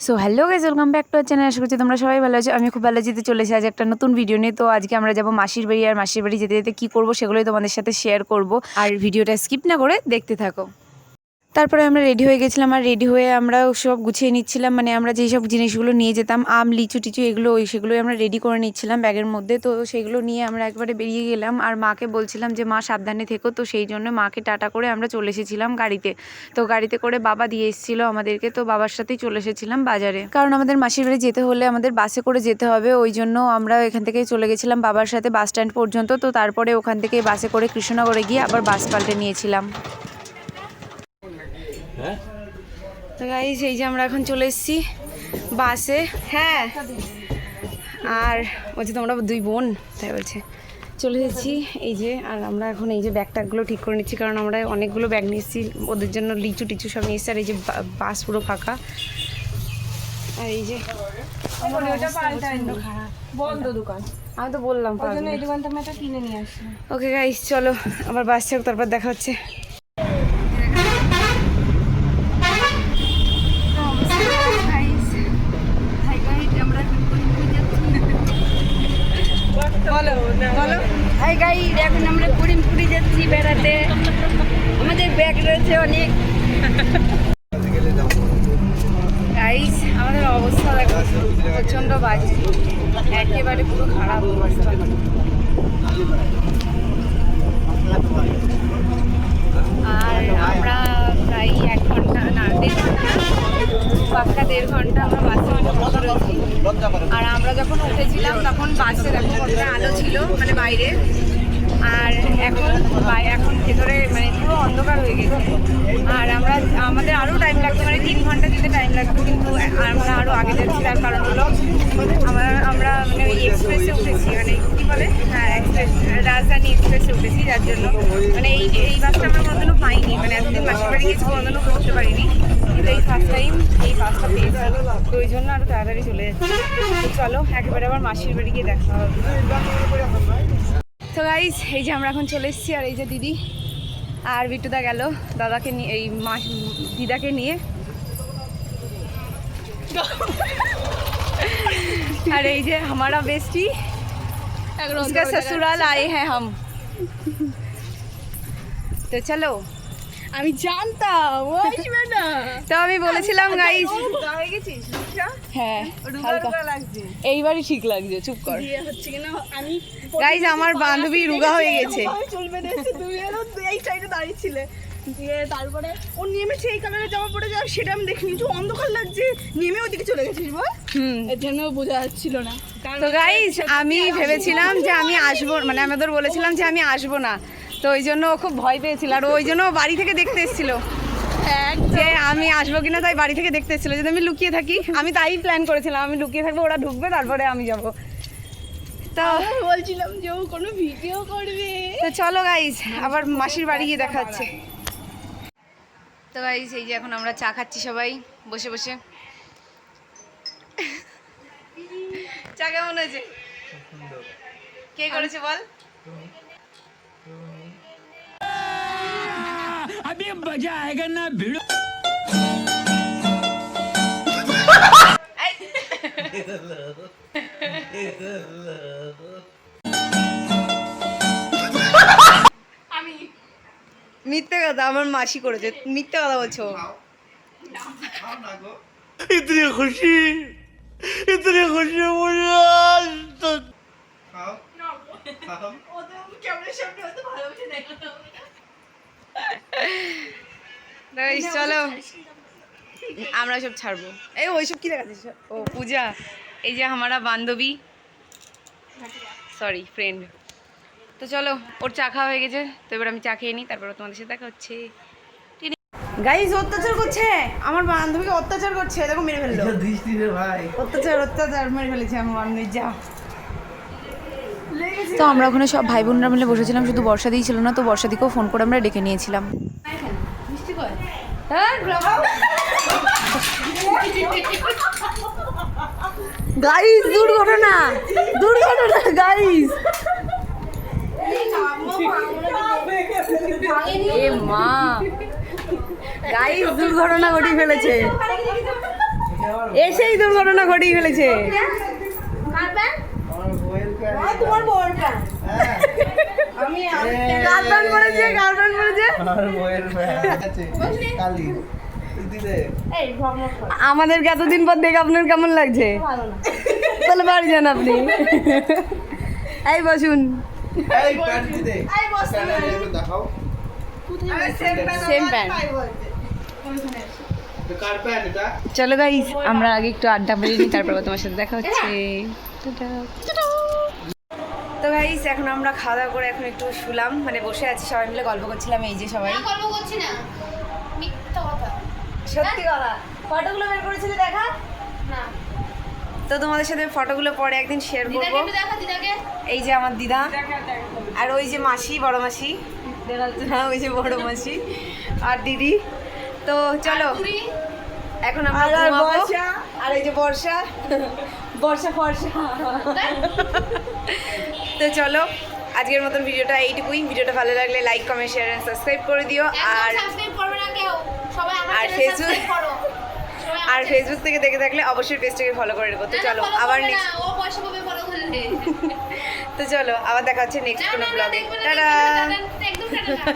So hello guys, welcome back to our channel. আশা করছি তোমরা সবাই ভালো আছো। আমি খুব ভালো যেতে চলেছি আজ একটা নতুন ভিডিও নিয়ে। তো আজকে আমরা যাবো মাসির বাড়ি, আর মাসির বাড়ি যেতে যেতে কী করবো সেগুলোই তোমাদের সাথে শেয়ার করব। আর ভিডিওটা স্কিপ না করে দেখতে থাকো। তারপরে আমরা রেডি হয়ে গেছিলাম, আর রেডি হয়ে আমরা সব গুছিয়ে নিচ্ছিলাম, মানে আমরা যেই সব জিনিসগুলো নিয়ে যেতাম, আম, লিচু টিচু এগুলো সেগুলোই আমরা রেডি করে নিচ্ছিলাম ব্যাগের মধ্যে। তো সেগুলো নিয়ে আমরা একবারে বেরিয়ে গেলাম, আর মাকে বলছিলাম যে মা সাবধানে থেকো। তো সেই জন্য মাকে টাটা করে আমরা চলে এসেছিলাম গাড়িতে। তো গাড়িতে করে বাবা দিয়ে এসেছিলো আমাদেরকে, তো বাবার সাথেই চলে এসেছিলাম বাজারে, কারণ আমাদের মাসির বাড়ি যেতে হলে আমাদের বাসে করে যেতে হবে। ওই জন্য আমরা এখান থেকে চলে গেছিলাম বাবার সাথে বাস স্ট্যান্ড পর্যন্ত। তো তারপরে ওখান থেকে বাসে করে কৃষ্ণনগরে গিয়ে আবার বাস পাল্টে নিয়েছিলাম। তো গাইস, এই যে আমরা এখন চলে এসেছি বাসে। হ্যাঁ, আর বলছি তোমরা দুই বোন, তাই বলছে চলে এসেছি। এই যে, আর আমরা এখন এই যে ব্যাগ ট্যাগগুলো ঠিক করে নিচ্ছি, কারণ আমরা অনেকগুলো ব্যাগ নিয়ে এসেছি, ওদের জন্য লিচু টিচু সব নিয়ে এসেছি। আর এই যে বাস পুরো ফাঁকা, আর এই যে বন্ধ দোকান। আমি তো বললাম এই দোকানটা আমি একটা কিনে নিয়ে আসি। ওকে গাইস, চলো আবার বাস ছাড়ো, তারপর দেখা হচ্ছে। বলো বলো। হাই গাইস, এখন আমরা করিমপুরে যাচ্ছি বেড়াতে। আমাদের ব্যাগ রয়েছে অনেক। গাইস, আমাদের অবস্থা দেখো, প্রচণ্ড বাজে, একেবারে পুরো খারাপ অবস্থা। আর আমরা প্রায় 1 ঘন্টা না 1.5 ঘন্টা, পাক্কা 1.5 ঘন্টা আমরা বাসে বসে রয়েছি। আর আমরা যখন উঠেছিলাম তখন বাসে দেখো কতটা আলো ছিল, মানে বাইরে। আর এখন ভেতরে মানে পুরো অন্ধকার হয়ে গেছে। আর আমাদের আরও টাইম লাগতো, মানে 3 ঘন্টা যেতে টাইম লাগতো, কিন্তু আমরা আরও আগে যাচ্ছি। তার কারণ হলো আমরা মানে ওই এক্সপ্রেসে উঠেছি, মানে কী বলে, হ্যাঁ এক্সপ্রেস, রাজধানী এক্সপ্রেসে উঠেছি। যার জন্য মানে এই বাসটা আমরা কোনোদিনও পাইনি, মানে এতদিন মাসির বাড়ি গেছি কোনোদিনও করতে পারিনি, কিন্তু এই ফার্স্ট টাইম এই বাসটা পেয়েছি। তো ওই জন্য আরও তাড়াতাড়ি চলে যাচ্ছি। তো চলো একেবারে আবার মাসির বাড়ি গিয়ে দেখা হবে। তো গাইস, এই যে আমরা এখন চলে এসেছি, আর এই যে দিদি আর বিট্টুদা গেল দাদাকে নিয়ে, এই দিদাকে নিয়ে। আর এই যে हमारा बेस्टी, उसका ससुराल आए हैं हम। তো চলো, আমি জানতাম ও আসবে না। তো আমি বলেছিলাম গাইস, গায়ে গেছিস হ্যাঁ রুগা লাগছে। এইবারই ঠিক লাগছে, চুপ কর। বিয়ে হচ্ছে কিনা আমি গাইস, আমার বান্ধবী রুগা হয়ে গেছে। চলবে না, তুমি এলো এই সাইডে দাঁড়িয়েছিলে, দিয়ে তারপরে ও নেমেছে এই কালারের জামা পরে যাও, সেটা আমি দেখিনি, যে অন্ধকার লাগছে, নেমে ওদিকে চলে গেছিস বল। এর জন্য বোঝা যাচ্ছিল না। তো গাইস, আমি ভেবেছিলাম যে আমি আসবো, মানে আমি ওদের বলেছিলাম যে আমি আসবো না, তো ওই জন্য ও খুব ভয় পেয়েছিল। আর ওই জন্য বাড়ি থেকে দেখতে এসেছিলো যে আমি আসবো কিনা, তাই বাড়ি থেকে দেখতে এসেছিলো যদি আমি লুকিয়ে থাকি। আমি তাই প্ল্যান করেছিলাম, আমি লুকিয়ে থাকবো, ওরা ঢুকবে, তারপরে আমি যাব। তো বলছিলাম যে ও কোনো ভিডিও করবে। তো চলো গাইস, আবার মাসির বাড়ি গিয়ে দেখা হচ্ছে। তো গাইস, এই যে এখন আমরা চা খাচ্ছি সবাই বসে বসে। চা কেমন হয়েছে? কে করেছে বল? अभी मजा आएगा ना भिड़ो। আমি মিথ্যে কথা, আমার মাসি করেছে, মিথ্যে কথা বলছো। इतनी खुशी मुझे आज तक। ক্যামেরার সামনে হয়তো ভালোবাসে না। গাইস চলো, আমরা সব ছাড়বো। এই ওইসব কি দেখাচ্ছিস? ও পূজা, এই যে আমারা বান্ধবী, সরি ফ্রেন্ড। তো চলো, ওর চা খাওয়া হয়ে গেছে, তো এবার আমি চা খেয়ে নিই, তারপর তোমাদের সাথে দেখা হচ্ছে। গাইস, অত্যাচার করছে আমার বান্ধবীকে, অত্যাচার করছে, দেখো মেরে ফেললো। ভাই অত্যাচার মেরে ফেলেছে আমার বান্ধবী। যা, তো আমরা ওখানে সব ভাই বোনরা মিলে বসেছিলাম, শুধু বর্ষাদিই ছিল না, তো বর্ষাদিকেও ফোন করে আমরা ডেকে নিয়েছিলাম। গাইস, দুর্ঘটনা গাইস। এ মা, গাইস দুর্ঘটনা ঘটে ফেলেছে। এসেই দুর্ঘটনা ঘটিয়ে ফেলেছে। তোমার বউটা আমি গার্লফ্রেন্ড পড়েছে, গার্লফ্রেন্ড পড়েছে। এই ভ্রমণ আমাদেরকে এতদিন পর দেখে আপনার কেমন লাগছে? ভালো না তাহলে বাড়ি যান আপনি। এই বসুন। এই বস Same pant. চলো গাইস, আমরা আগে একটু আড্ডা মেরে নিই, তারপর তোমার সাথে দেখা হচ্ছে। তো গাইস এখন আমরা খাওয়া দাওয়া করে এখন একটু শুলাম, মানে বসে আছি সবাই মিলে গল্প করছিলাম। এই যে সবাই গল্প করছি না, মিথ্যা কথা। সত্যি কথা, ফটোগুলো বের করেছিলে দেখা? না, তো তোমাদের সাথে ফটোগুলো পরে একদিন শেয়ার করবো। দেখা দিদাকে। এই যে আমার দিদা, আর ওই যে মাসি, বড় মাসি, হ্যাঁ ওই যে বড় মাসি আর দিদি। তো চলো এখন আমরা ঘুমাবো। আর এই যে বর্ষা, বর্ষা ফর্ষা। তো চলো আজকের মতন ভিডিওটা এইটুকুই। ভিডিওটা ভালো লাগলে like, comment, share and subscribe করে দিও। আর সাবস্ক্রাইব করবে না কেউ, সবাই আমার আর চ্যানেল ফেসবুক সাবস্ক্রাইব করো। আর ফেসবুক থেকে দেখে থাকলে অবশ্যই পেজটাকে ফলো করে দেবো। তো চলো আবার নেক্সট, ও পয়সা পাবে ফলো করলে। তো চলো আবার দেখা হচ্ছে নেক্সট কোনো ব্লগে। টাটা। টাটা। একদম টাটা।